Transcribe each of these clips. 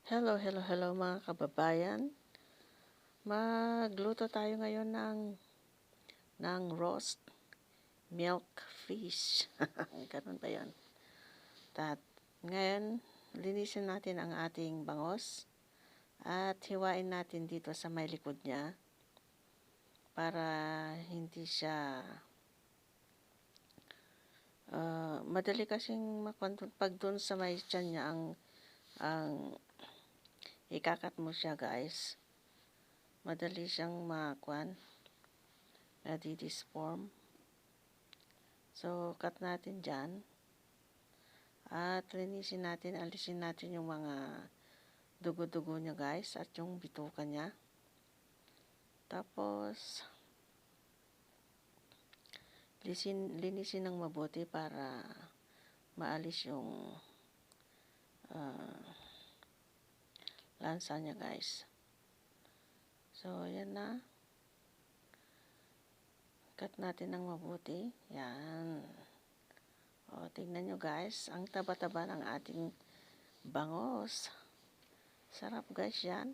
Hello, hello, hello mga kababayan. Magluto tayo ngayon ng roast milk fish. Ganun ba yan? Ngayon, linisin natin ang ating bangos at hiwain natin dito sa may likod niya para hindi siya madali kasing pag dun sa may tiyan niya ang ikakat mo siya, guys. Madali siyang nadi-disform. So, cut natin dyan. At linisin natin, alisin natin yung mga dugo-dugo niya, guys, at yung bituka niya. Tapos, linisin ng mabuti para maalis yung lansa niya, guys. So, yan na. Cut natin ng mabuti. Yan. O, tingnan nyo, guys. Ang taba-taba ng ating bangos. Sarap, guys, yan.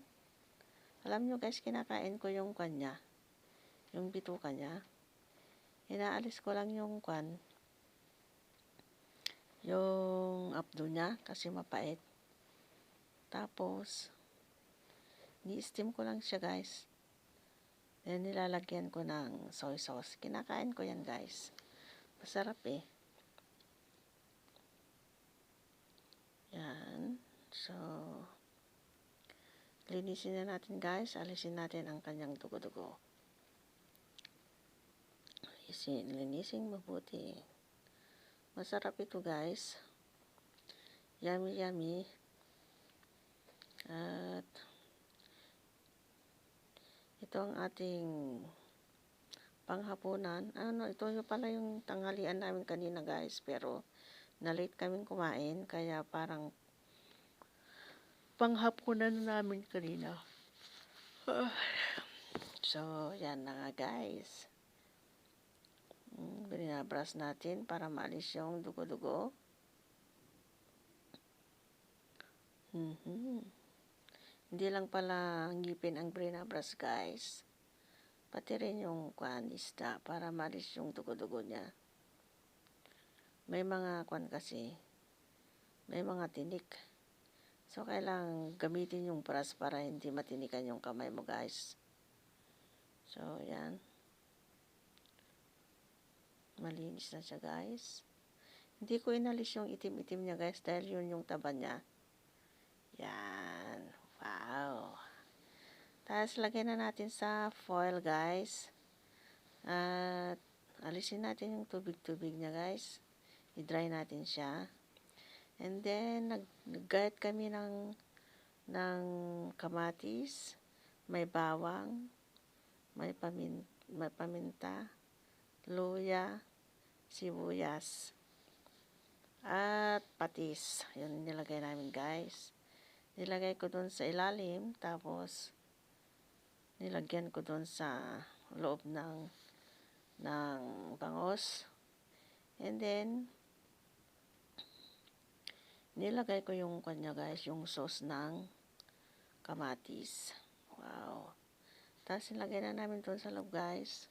Alam nyo, guys, kinakain ko yung kanya. Yung bituka niya. Inaalis ko lang yung yung abdo niya kasi mapait. Tapos, ni-steam ko lang siya, guys. Then, nilalagyan ko ng soy sauce. Kinakain ko yan, guys. Masarap eh. Yan. So, linisin na natin, guys. Alisin natin ang kanyang dugo-dugo. Linisin mabuti. Masarap ito, guys. Yummy, yummy. At ito ang ating panghapunan. Ito yung pala yung tanghalian namin kanina, guys. Pero, na-late kaming kumain. Kaya parang panghapunan namin kanina. So, yan na nga, guys. Binabras natin para maalis yung dugo-dugo. Hindi lang pala ngipin ang binabras, guys. Pati rin yung isda para maalis yung dugo-dugo niya. May mga kasi, may mga tinik. So, kailangan gamitin yung brush para hindi matinikan yung kamay mo, guys. So, yan. Malinis na siya, guys. Hindi ko inalis yung itim-itim niya, guys, dahil yun yung taba niya. Yan. Wow. Tapos, lagyan na natin sa foil, guys. At, alisin natin yung tubig-tubig niya, guys. I-dry natin siya. And then, nag-gayat kami ng kamatis, may bawang, may paminta, luya, sibuyas, at patis. Yun nilagay namin, guys. Nilagay ko dun sa ilalim, tapos nilagyan ko dun sa loob ng bangos. And then, nilagay ko yung guys, yung sauce ng kamatis. Wow. Tapos nilagay na namin dun sa loob, guys.